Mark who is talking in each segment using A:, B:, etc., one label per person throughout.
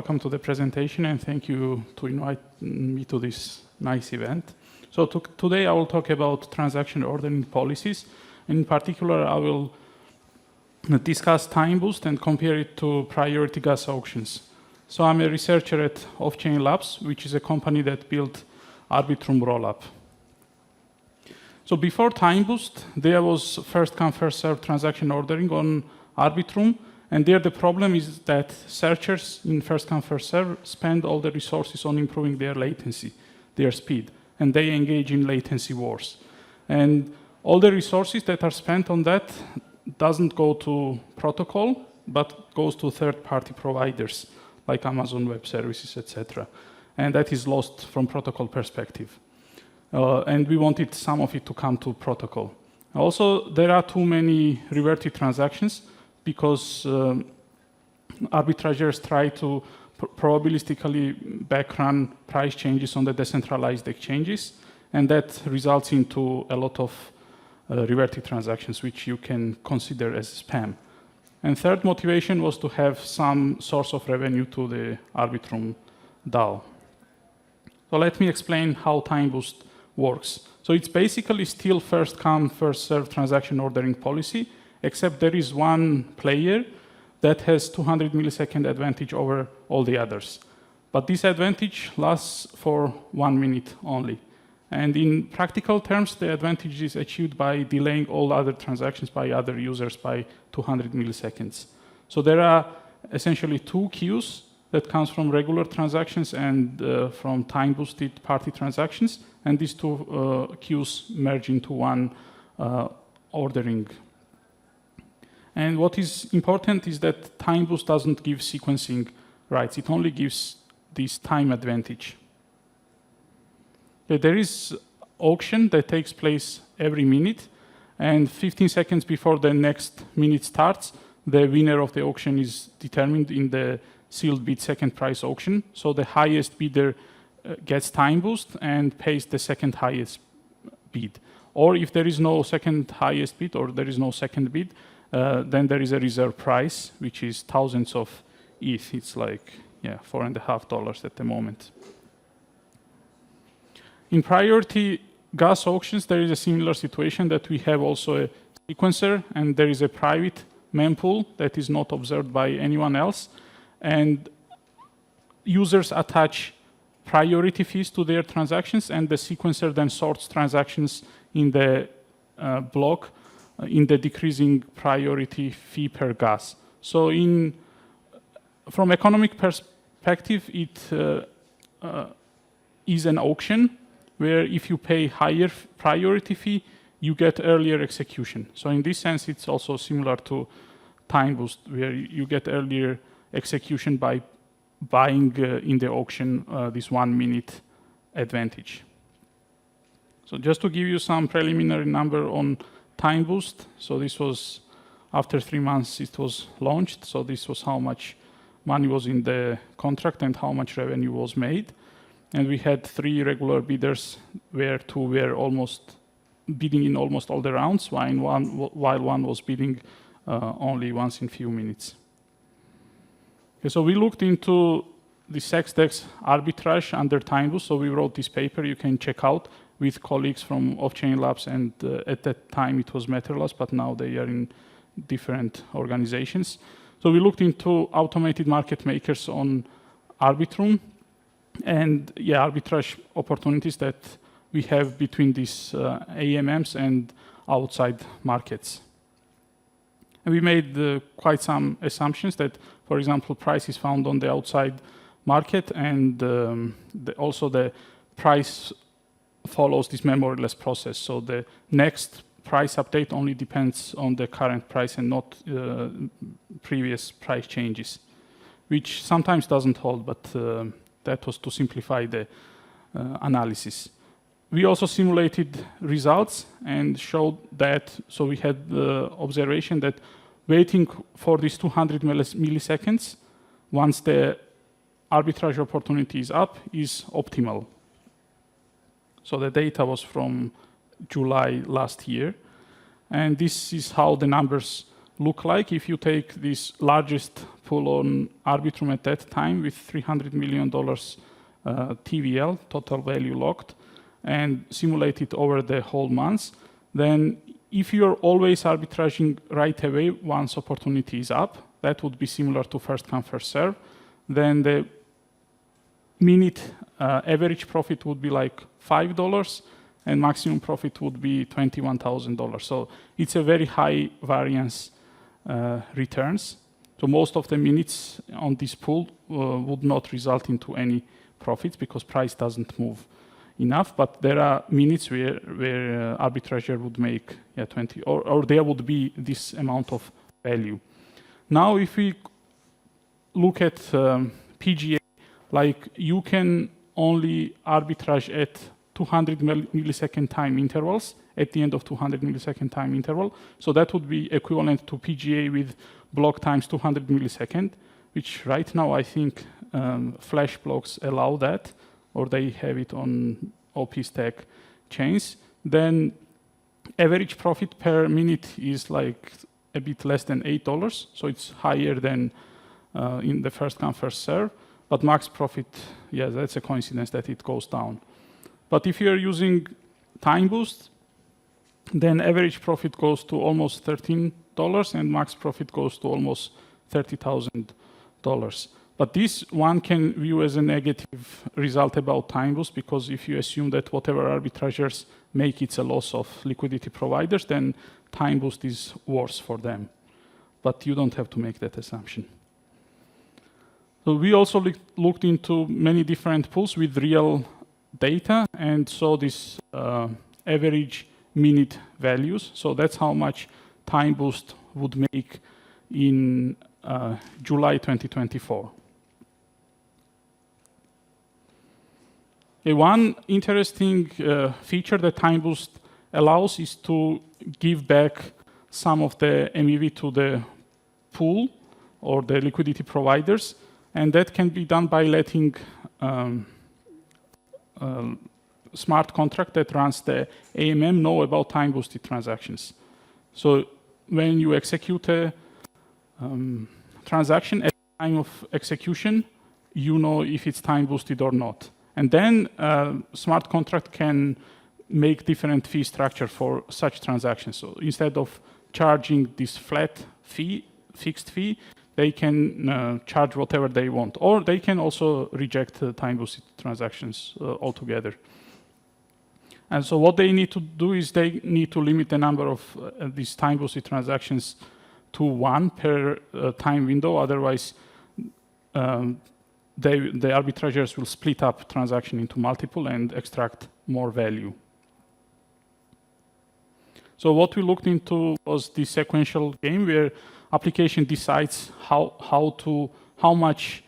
A: welcome to the presentation, and thank you to invite me to this nice event. So today I will talk about transaction ordering policies. In particular, I will discuss Timeboost and compare it to priority gas auctions. So I'm a researcher at Offchain Labs, which is a company that built Arbitrum rollup. So before Timeboost, there was first-come, first-served transaction ordering on Arbitrum. And there the problem is that searchers in first-come, first-served spend all the resources on improving their latency, their speed, and they engage in latency wars. And all the resources that are spent on that doesn't go to protocol, but goes to third-party providers like Amazon Web Services, etc. And that is lost from protocol perspective. And we wanted some of it to come to protocol. Also, there are too many reverted transactions because arbitrageurs try to probabilistically backrun price changes on the decentralized exchanges, and that results into a lot of reverted transactions, which you can consider as spam. And third motivation was to have some source of revenue to the Arbitrum DAO. So let me explain how Timeboost works. So it's basically still first come, first served transaction ordering policy, except there is one player that has 200 millisecond advantage over all the others. But this advantage lasts for 1 minute only. And in practical terms, the advantage is achieved by delaying all other transactions by other users by 200 milliseconds. So there are essentially two queues that comes from regular transactions and from time-boosted party transactions. And these two queues merge into one ordering. And what is important is that Timeboost doesn't give sequencing rights. It only gives this time advantage. There is auction that takes place every minute, and 15 seconds before the next minute starts, the winner of the auction is determined in the sealed bid second price auction. So the highest bidder gets Timeboost and pays the second highest bid. Or if there is no second highest bid or there is no second bid, then there is a reserve price, which is thousands of ETH. It's like $4.50 at the moment. In priority gas auctions, there is a similar situation that we have also a sequencer, and there is a private mempool that is not observed by anyone else. And users attach priority fees to their transactions, and the sequencer then sorts transactions in the block in the decreasing priority fee per gas. So from economic perspective, it is an auction where if you pay higher priority fee, you get earlier execution. So in this sense, it's also similar to Timeboost, where you get earlier execution by buying in the auction this 1 minute advantage. So just to give you some preliminary number on Timeboost, so this was after 3 months it was launched. So this was how much money was in the contract and how much revenue was made. And we had 3 regular bidders, where 2 were almost bidding in almost all the rounds, while one was bidding only once in few minutes. Okay, so we looked into the SexDex arbitrage under Timeboost. So we wrote this paper you can check out with colleagues from Offchain Labs, and at that time it was Matterless, but now they are in different organizations. So we looked into automated market makers on Arbitrum, and arbitrage opportunities that we have between these AMMs and outside markets. And we made quite some assumptions that, for example, price is found on the outside market, and also the price follows this memoryless process. So the next price update only depends on the current price and not previous price changes, which sometimes doesn't hold, but that was to simplify the analysis. We also simulated results and showed that, so we had the observation that waiting for these 200 milliseconds, once the arbitrage opportunity is up, is optimal. So the data was from July last year. And this is how the numbers look like if you take this largest pool on Arbitrum at that time with $300 million TVL, total value locked, and simulate it over the whole months, then if you're always arbitraging right away once opportunity is up, that would be similar to first come, first serve, then the minute average profit would be like $5 and maximum profit would be $21,000. So it's a very high variance returns. So most of the minutes on this pool would not result into any profits because price doesn't move enough. But there are minutes where arbitrager would make 20, or there would be this amount of value. Now, if we look at PGA, like you can only arbitrage at 200 millisecond time intervals at the end of 200 millisecond time interval. So that would be equivalent to PGA with block times 200 millisecond, which right now I think Flash blocks allow that, or they have it on OP stack chains. Then average profit per minute is like a bit less than $8. So it's higher than in the first come, first serve. But max profit, yeah, that's a coincidence that it goes down. But if you're using Timeboost, then average profit goes to almost $13 and max profit goes to almost $30,000. But this one can view as a negative result about Timeboost, because if you assume that whatever arbitrageurs make, it's a loss of liquidity providers, then Timeboost is worse for them. But you don't have to make that assumption. So we also looked into many different pools with real data and saw this average minute values. So that's how much Timeboost would make in July 2024. One interesting feature that Timeboost allows is to give back some of the MEV to the pool or the liquidity providers, and that can be done by letting smart contract that runs the AMM know about time-boosted transactions. So when you execute a transaction, at the time of execution, you know if it's time-boosted or not. And then smart contract can make different fee structure for such transactions. So instead of charging this flat fee, fixed fee, they can charge whatever they want. Or they can also reject time-boosted transactions altogether. And so what they need to do is they need to limit the number of these time-boosted transactions to 1 per time window. Otherwise, the arbitrageurs will split up transaction into multiple and extract more value. So what we looked into was the sequential game where application decides how much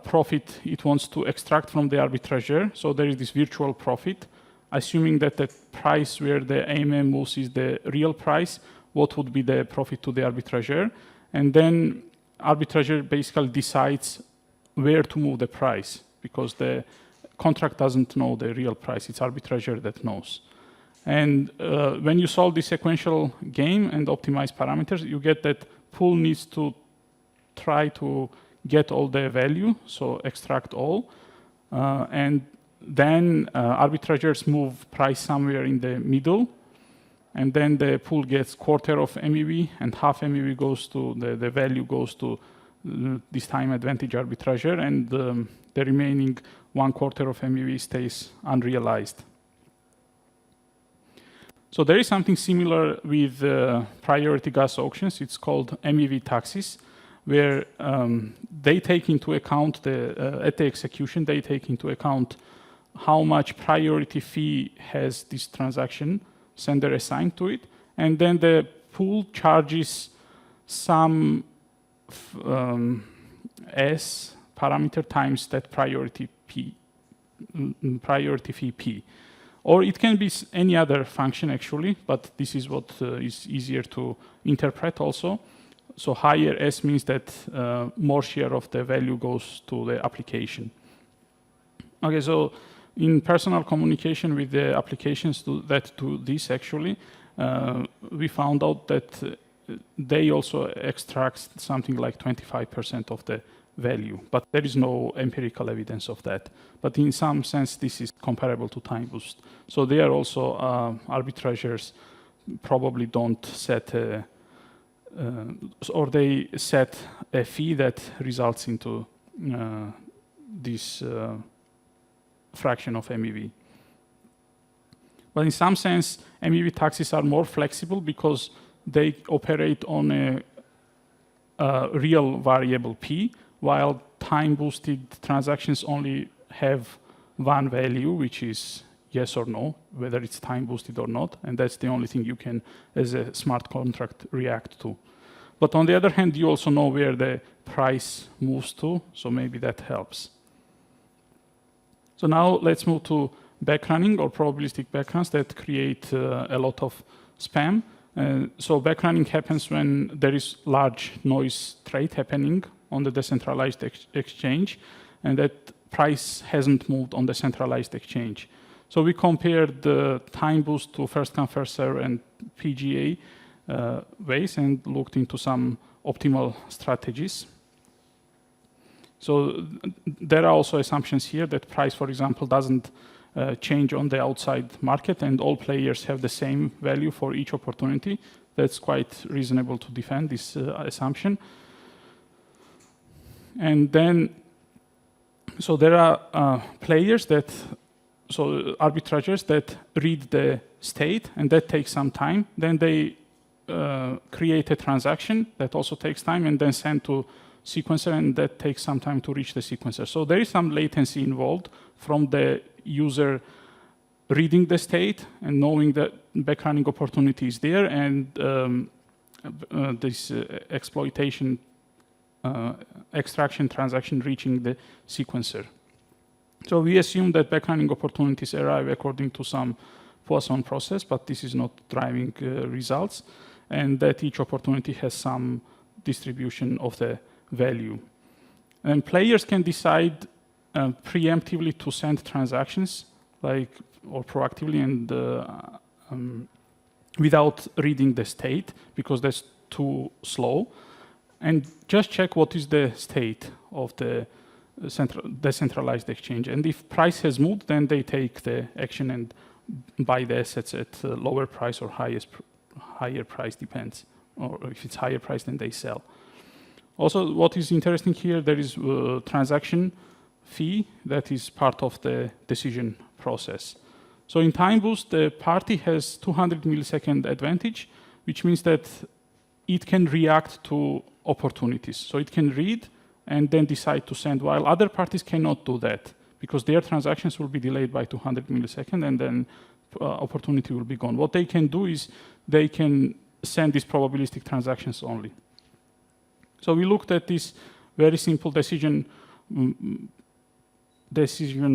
A: profit it wants to extract from the arbitrageur. So there is this virtual profit, assuming that the price where the AMM moves is the real price. What would be the profit to the arbitrageur? And then arbitrageur basically decides where to move the price, because the contract doesn't know the real price. It's arbitrageur that knows. And when you solve the sequential game and optimize parameters, you get that pool needs to try to get all the value, so extract all. And then arbitrageurs move price somewhere in the middle. And then the pool gets quarter of MEV and half MEV goes to, the value goes to this time advantage arbitrageur, and the remaining 1/4 of MEV stays unrealized. So there is something similar with priority gas auctions. It's called MEV taxes, where they take into account at the execution, they take into account how much priority fee has this transaction sender assigned to it, and then the pool charges some S parameter times that priority fee P. Or it can be any other function actually, but this is what is easier to interpret also. So higher S means that more share of the value goes to the application. Okay, so in personal communication with the applications that do this actually, we found out that they also extract something like 25% of the value, but there is no empirical evidence of that. But in some sense, this is comparable to Timeboost. So they are also arbitrageurs probably don't set or they set a fee that results into this fraction of MEV. But in some sense, MEV taxes are more flexible because they operate on a real variable P, while time-boosted transactions only have one value, which is yes or no, whether it's time-boosted or not, and that's the only thing you can, as a smart contract, react to. But on the other hand, you also know where the price moves to, so maybe that helps. So now let's move to backrunning or probabilistic backruns that create a lot of spam. So backrunning happens when there is large noise trade happening on the decentralized exchange, and that price hasn't moved on the centralized exchange. So we compared the Timeboost to first come first serve and PGA ways and looked into some optimal strategies. So there are also assumptions here that price, for example, doesn't change on the outside market and all players have the same value for each opportunity. That's quite reasonable to defend this assumption. And then, so there are players that, so arbitrageurs that read the state and that takes some time. Then they create a transaction that also takes time and then send to sequencer, and that takes some time to reach the sequencer. So there is some latency involved from the user reading the state and knowing that backrunning opportunity is there, and this exploitation extraction transaction reaching the sequencer. So we assume that backrunning opportunities arrive according to some Poisson process, but this is not driving results, and that each opportunity has some distribution of the value. And players can decide preemptively to send transactions, or proactively, and without reading the state, because that's too slow, and just check what is the state of the decentralized exchange. And if price has moved, then they take the action and buy the assets at a lower price or higher price, depends. Or if it's higher price, then they sell. Also, what is interesting here, there is a transaction fee that is part of the decision process. So in Timeboost, the party has 200 millisecond advantage, which means that it can react to opportunities. So it can read and then decide to send, while other parties cannot do that because their transactions will be delayed by 200 milliseconds and then opportunity will be gone. What they can do is they can send these probabilistic transactions only. So we looked at this very simple decision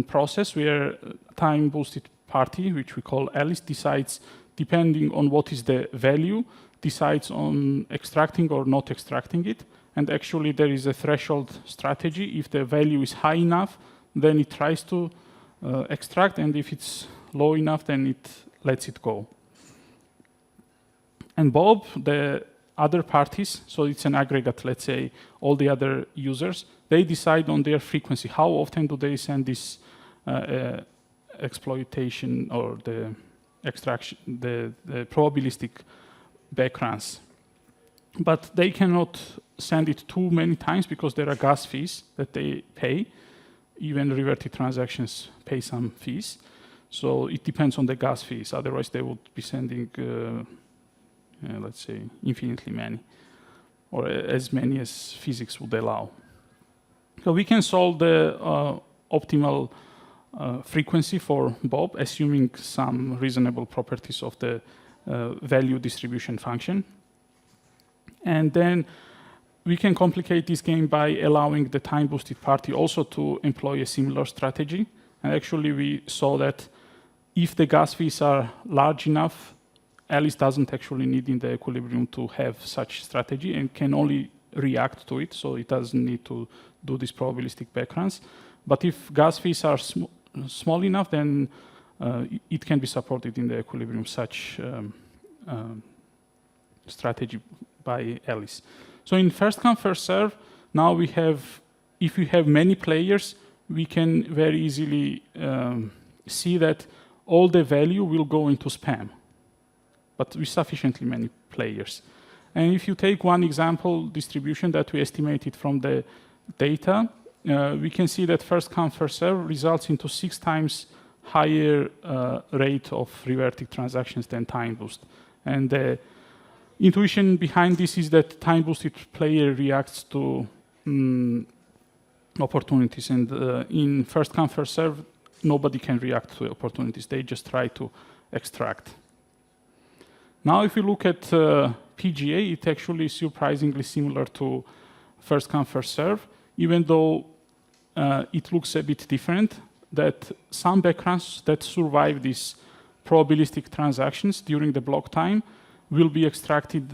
A: process where time-boosted party, which we call Alice, decides, depending on what is the value, decides on extracting or not extracting it. And actually there is a threshold strategy. If the value is high enough, then it tries to extract, and if it's low enough, then it lets it go. And Bob, the other parties, so it's an aggregate, let's say, all the other users, they decide on their frequency. How often do they send this exploitation or the extraction, the probabilistic backruns? But they cannot send it too many times because there are gas fees that they pay. Even reverted transactions pay some fees. So it depends on the gas fees. Otherwise, they would be sending, let's say, infinitely many, or as many as physics would allow. So we can solve the optimal frequency for Bob, assuming some reasonable properties of the value distribution function. And then we can complicate this game by allowing the time-boosted party also to employ a similar strategy. And actually, we saw that if the gas fees are large enough, Alice doesn't actually need in the equilibrium to have such strategy and can only react to it, so it doesn't need to do these probabilistic backruns. But if gas fees are small enough, then it can be supported in the equilibrium. Such strategy by Alice. So in first come first serve, now we have, if we have many players, we can very easily see that all the value will go into spam, but with sufficiently many players. And if you take one example distribution that we estimated from the data, we can see that first come first serve results into 6 times higher rate of reverting transactions than Timeboost. And the intuition behind this is that Timeboosted player reacts to opportunities, and in first come first serve, nobody can react to opportunities. They just try to extract. Now, if you look at PGA, it actually is surprisingly similar to first come first serve, even though it looks a bit different. That some backgrounds that survive these probabilistic transactions during the block time will be extracted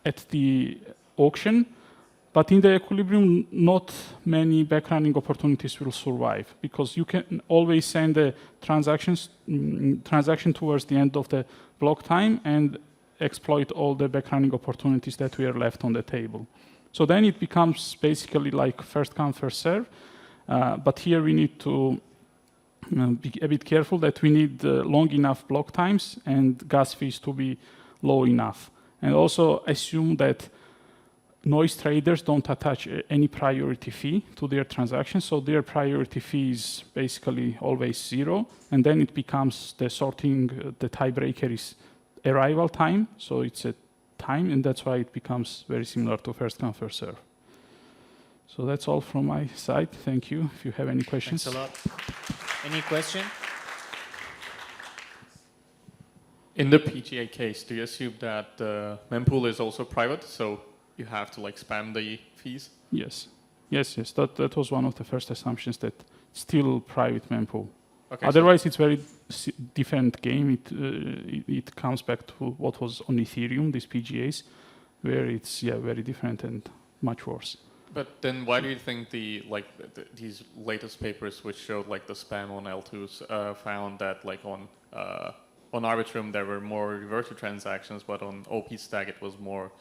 A: at the auction, but in the equilibrium, not many backrunning opportunities will survive, because you can always send the transaction towards the end of the block time and exploit all the backrunning opportunities that were left on the table. So then it becomes basically like first come first serve. But here we need to be a bit careful that we need long enough block times and gas fees to be low enough. And also assume that noise traders don't attach any priority fee to their transactions, so their priority fee is basically always 0, and then it becomes the sorting, the tiebreaker is arrival time, so it's a time, and that's why it becomes very similar to first come first serve. So that's all from my side. Thank you. If you have any questions.
B: Thanks a lot. Any question?
C: In the PGA case, do you assume that the mempool is also private, so you have to like spam the fees?
A: Yes. Yes. That was one of the first assumptions, that still private mempool.
C: Okay,
A: otherwise, it's very different game. It comes back to what was on Ethereum, these PGAs, where it's very different and much worse.
C: But then why do you think these latest papers which showed like the spam on L2s found that like on Arbitrum there were more reverted transactions, but on OP stack it was more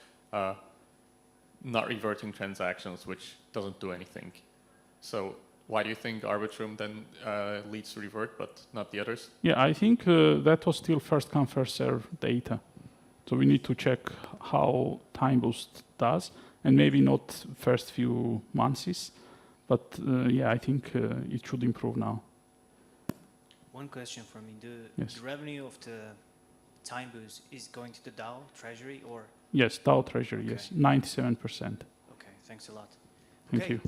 C: not reverting transactions, which doesn't do anything. So why do you think Arbitrum then leads to revert, but not the others?
A: Yeah, I think that was still first come first serve data. So we need to check how Timeboost does. And maybe not first few months, but I think it should improve now.
B: One question from me.
A: Yes.
B: The revenue of the Timeboost is going to the DAO treasury or?
A: Yes, DAO treasury, okay. Yes, 97%.
B: Okay, thanks a lot.
A: Thank you.